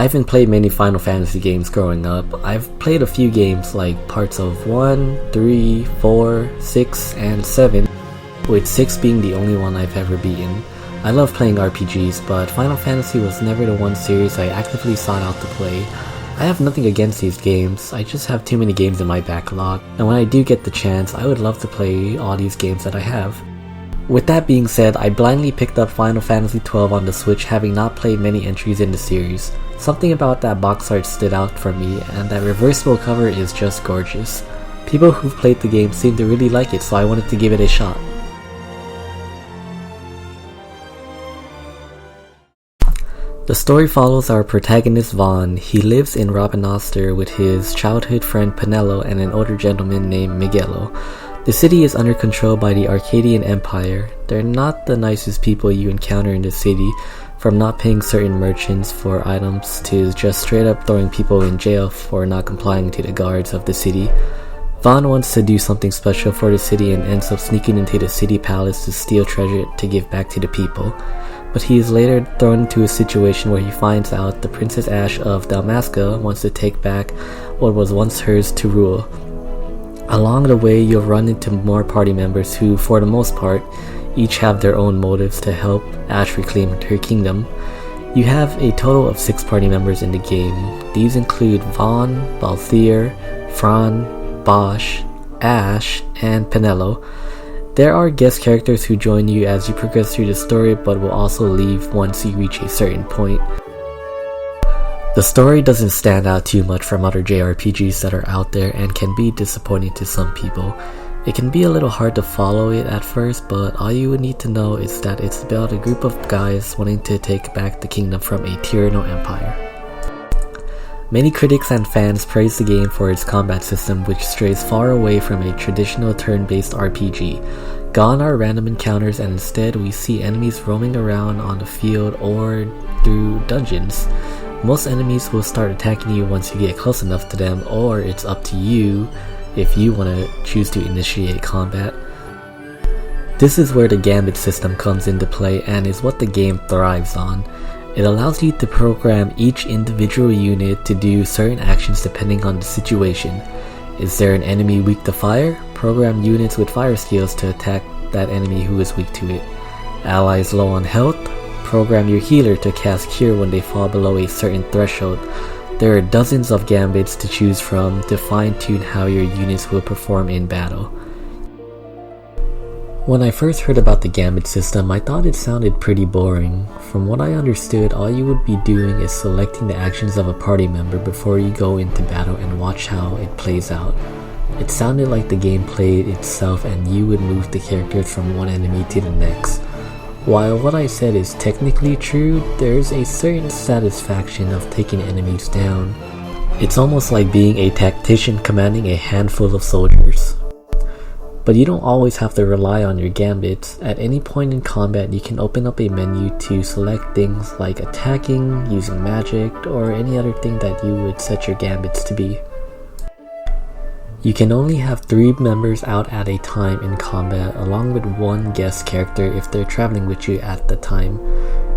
I haven't played many Final Fantasy games growing up. I've played a few games like parts of 1, 3, 4, 6, and 7, with 6 being the only one I've ever beaten. I love playing RPGs, but Final Fantasy was never the one series I actively sought out to play. I have nothing against these games, I just have too many games in my backlog, and when I do get the chance, I would love to play all these games that I have. With that being said, I blindly picked up Final Fantasy XII on the Switch, having not played many entries in the series. Something about that box art stood out for me, and that reversible cover is just gorgeous. People who've played the game seem to really like it, so I wanted to give it a shot. The story follows our protagonist Vaughn. He lives in Rabanastre with his childhood friend Penelo and an older gentleman named Miguelo. The city is under control by the Arcadian Empire. They're not the nicest people you encounter in the city, from not paying certain merchants for items to just straight up throwing people in jail for not complying to the guards of the city. Vaughn wants to do something special for the city and ends up sneaking into the city palace to steal treasure to give back to the people. But he is later thrown into a situation where he finds out the Princess Ashe of Dalmasca wants to take back what was once hers to rule. Along the way, you'll run into more party members who, for the most part, each have their own motives to help Ashe reclaim her kingdom. You have a total of 6 party members in the game. These include Vaughn, Balthier, Fran, Bosch, Ashe, and Penelo. There are guest characters who join you as you progress through the story, but will also leave once you reach a certain point. The story doesn't stand out too much from other JRPGs that are out there and can be disappointing to some people. It can be a little hard to follow it at first, but all you would need to know is that it's about a group of guys wanting to take back the kingdom from a tyrannical empire. Many critics and fans praise the game for its combat system, which strays far away from a traditional turn-based RPG. Gone are random encounters, and instead we see enemies roaming around on the field or through dungeons. Most enemies will start attacking you once you get close enough to them, or it's up to you if you want to choose to initiate combat. This is where the gambit system comes into play and is what the game thrives on. It allows you to program each individual unit to do certain actions depending on the situation. Is there an enemy weak to fire? Program units with fire skills to attack that enemy who is weak to it. Allies low on health? Program your healer to cast cure when they fall below a certain threshold. There are dozens of gambits to choose from to fine-tune how your units will perform in battle. When I first heard about the gambit system, I thought it sounded pretty boring. From what I understood, all you would be doing is selecting the actions of a party member before you go into battle and watch how it plays out. It sounded like the game played itself and you would move the characters from one enemy to the next. While what I said is technically true, there's a certain satisfaction of taking enemies down. It's almost like being a tactician commanding a handful of soldiers. But you don't always have to rely on your gambits. At any point in combat, you can open up a menu to select things like attacking, using magic, or any other thing that you would set your gambits to be. You can only have 3 members out at a time in combat, along with 1 guest character if they're traveling with you at the time.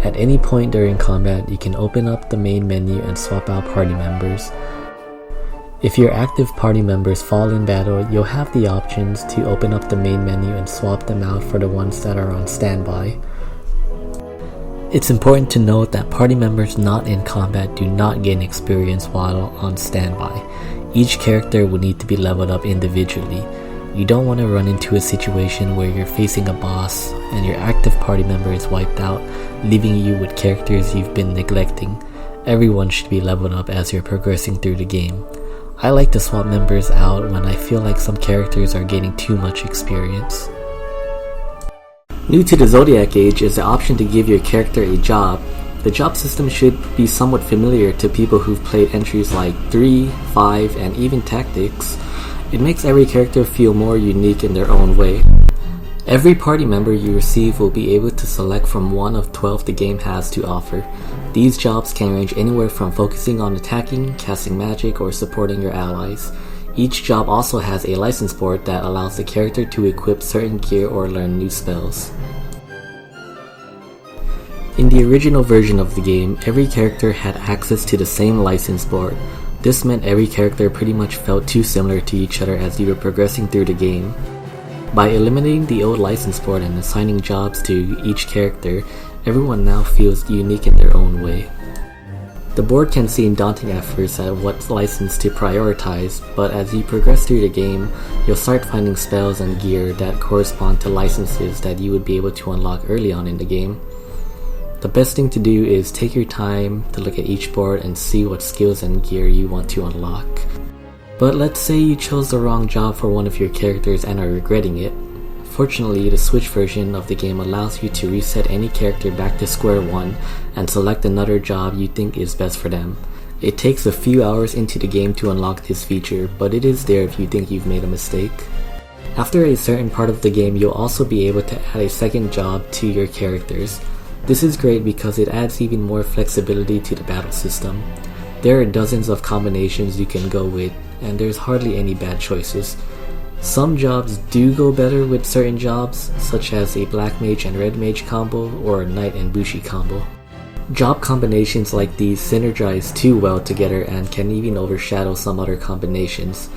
At any point during combat, you can open up the main menu and swap out party members. If your active party members fall in battle, you'll have the options to open up the main menu and swap them out for the ones that are on standby. It's important to note that party members not in combat do not gain experience while on standby. Each character will need to be leveled up individually. You don't want to run into a situation where you're facing a boss and your active party member is wiped out, leaving you with characters you've been neglecting. Everyone should be leveled up as you're progressing through the game. I like to swap members out when I feel like some characters are gaining too much experience. New to the Zodiac Age is the option to give your character a job. The job system should be somewhat familiar to people who've played entries like 3, 5, and even Tactics. It makes every character feel more unique in their own way. Every party member you receive will be able to select from one of 12 the game has to offer. These jobs can range anywhere from focusing on attacking, casting magic, or supporting your allies. Each job also has a license board that allows the character to equip certain gear or learn new spells. In the original version of the game, every character had access to the same license board. This meant every character pretty much felt too similar to each other as you were progressing through the game. By eliminating the old license board and assigning jobs to each character, everyone now feels unique in their own way. The board can seem daunting at first at what license to prioritize, but as you progress through the game, you'll start finding spells and gear that correspond to licenses that you would be able to unlock early on in the game. The best thing to do is take your time to look at each board and see what skills and gear you want to unlock. But let's say you chose the wrong job for one of your characters and are regretting it. Fortunately, the Switch version of the game allows you to reset any character back to square one and select another job you think is best for them. It takes a few hours into the game to unlock this feature, but it is there if you think you've made a mistake. After a certain part of the game, you'll also be able to add a second job to your characters. This is great because it adds even more flexibility to the battle system. There are dozens of combinations you can go with, and there's hardly any bad choices. Some jobs do go better with certain jobs, such as a black mage and red mage combo or a knight and bushi combo. Job combinations like these synergize too well together and can even overshadow some other combinations.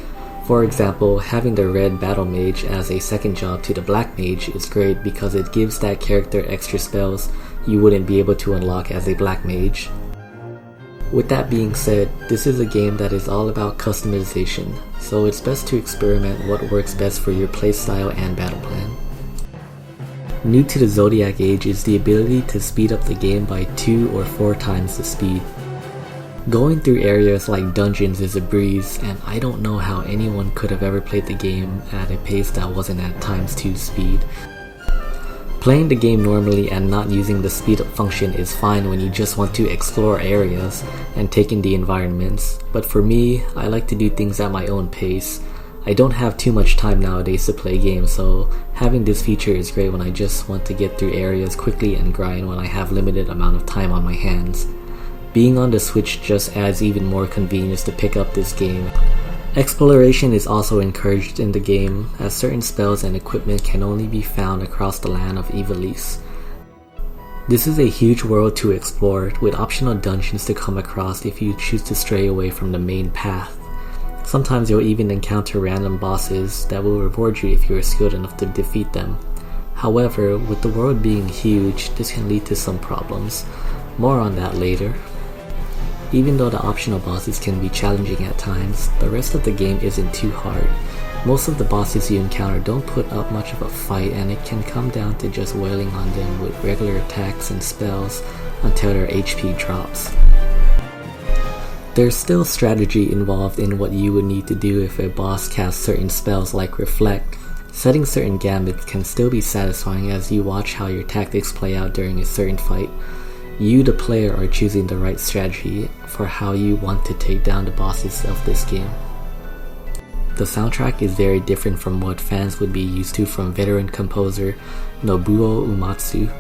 For example, having the red battle mage as a second job to the black mage is great because it gives that character extra spells you wouldn't be able to unlock as a black mage. With that being said, this is a game that is all about customization, so it's best to experiment what works best for your playstyle and battle plan. New to the Zodiac Age is the ability to speed up the game by 2 or 4 times the speed. Going through areas like dungeons is a breeze, and I don't know how anyone could have ever played the game at a pace that wasn't at ×2 speed. Playing the game normally and not using the speed up function is fine when you just want to explore areas and take in the environments, but for me, I like to do things at my own pace. I don't have too much time nowadays to play games, so having this feature is great when I just want to get through areas quickly and grind when I have limited amount of time on my hands. Being on the Switch just adds even more convenience to pick up this game. Exploration is also encouraged in the game, as certain spells and equipment can only be found across the land of Ivalice. This is a huge world to explore, with optional dungeons to come across if you choose to stray away from the main path. Sometimes you'll even encounter random bosses that will reward you if you are skilled enough to defeat them. However, with the world being huge, this can lead to some problems. More on that later. Even though the optional bosses can be challenging at times, the rest of the game isn't too hard. Most of the bosses you encounter don't put up much of a fight, and it can come down to just wailing on them with regular attacks and spells until their HP drops. There's still strategy involved in what you would need to do if a boss casts certain spells like Reflect. Setting certain gambits can still be satisfying as you watch how your tactics play out during a certain fight. You, the player, are choosing the right strategy for how you want to take down the bosses of this game. The soundtrack is very different from what fans would be used to from veteran composer Nobuo Uematsu.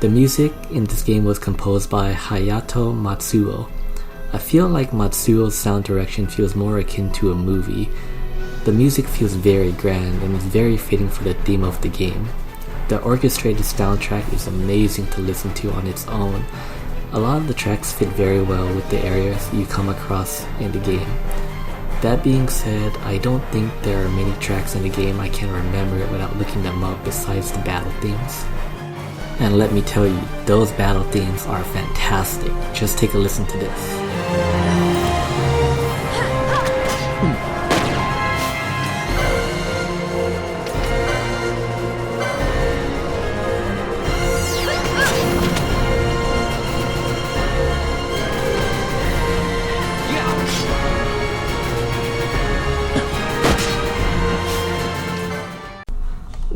The music in this game was composed by Hayato Matsuo. I feel like Matsuo's sound direction feels more akin to a movie. The music feels very grand and is very fitting for the theme of the game. The orchestrated soundtrack is amazing to listen to on its own. A lot of the tracks fit very well with the areas you come across in the game. That being said, I don't think there are many tracks in the game I can remember without looking them up besides the battle themes. And let me tell you, those battle themes are fantastic. Just take a listen to this.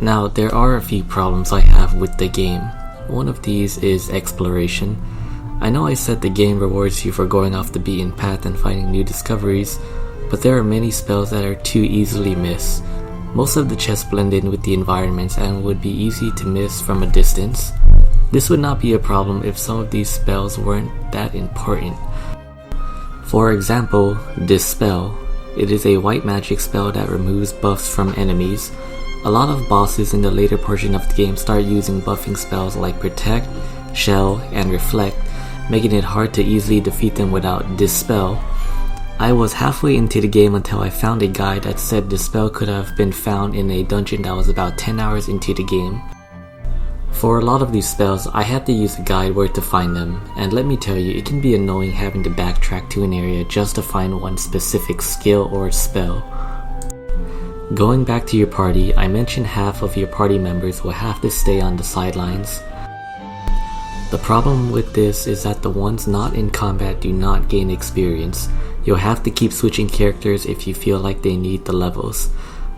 Now, there are a few problems I have with the game. One of these is exploration. I know I said the game rewards you for going off the beaten path and finding new discoveries, but there are many spells that are too easily missed. Most of the chests blend in with the environments and would be easy to miss from a distance. This would not be a problem if some of these spells weren't that important. For example, this spell. It is a white magic spell that removes buffs from enemies. A lot of bosses in the later portion of the game start using buffing spells like Protect, Shell, and Reflect, making it hard to easily defeat them without Dispel. I was halfway into the game until I found a guide that said Dispel could have been found in a dungeon that was about 10 hours into the game. For a lot of these spells, I had to use a guide where to find them, and let me tell you, it can be annoying having to backtrack to an area just to find one specific skill or spell. Going back to your party, I mentioned half of your party members will have to stay on the sidelines. The problem with this is that the ones not in combat do not gain experience. You'll have to keep switching characters if you feel like they need the levels.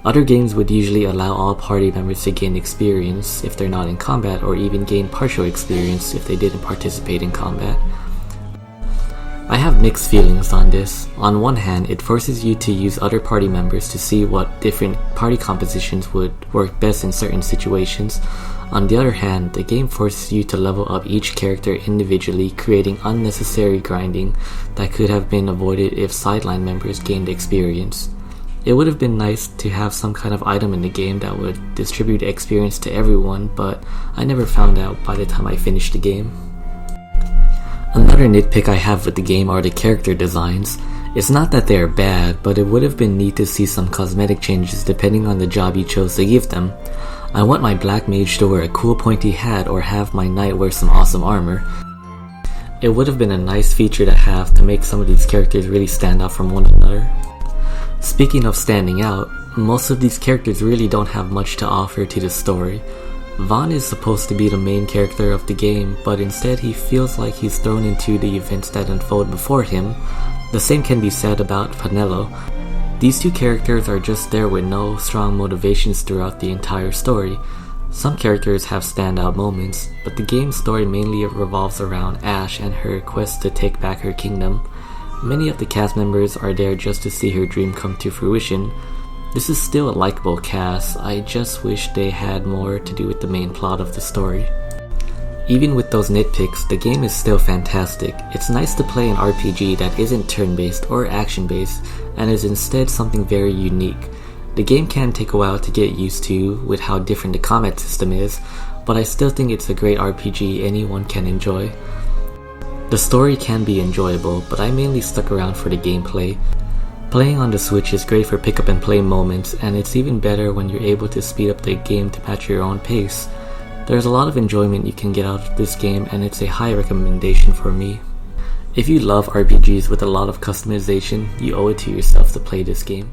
Other games would usually allow all party members to gain experience if they're not in combat, or even gain partial experience if they didn't participate in combat. I have mixed feelings on this. On one hand, it forces you to use other party members to see what different party compositions would work best in certain situations. On the other hand, the game forces you to level up each character individually, creating unnecessary grinding that could have been avoided if sideline members gained experience. It would have been nice to have some kind of item in the game that would distribute experience to everyone, but I never found out by the time I finished the game. Another nitpick I have with the game are the character designs. It's not that they are bad, but it would have been neat to see some cosmetic changes depending on the job you chose to give them. I want my black mage to wear a cool pointy hat or have my knight wear some awesome armor. It would have been a nice feature to have to make some of these characters really stand out from one another. Speaking of standing out, most of these characters really don't have much to offer to the story. Vaughn is supposed to be the main character of the game, but instead he feels like he's thrown into the events that unfold before him. The same can be said about Penelo. These two characters are just there with no strong motivations throughout the entire story. Some characters have standout moments, but the game's story mainly revolves around Ashe and her quest to take back her kingdom. Many of the cast members are there just to see her dream come to fruition. This is still a likable cast, I just wish they had more to do with the main plot of the story. Even with those nitpicks, the game is still fantastic. It's nice to play an RPG that isn't turn-based or action-based, and is instead something very unique. The game can take a while to get used to with how different the combat system is, but I still think it's a great RPG anyone can enjoy. The story can be enjoyable, but I mainly stuck around for the gameplay. Playing on the Switch is great for pick up and play moments, and it's even better when you're able to speed up the game to match your own pace. There's a lot of enjoyment you can get out of this game, and it's a high recommendation for me. If you love RPGs with a lot of customization, you owe it to yourself to play this game.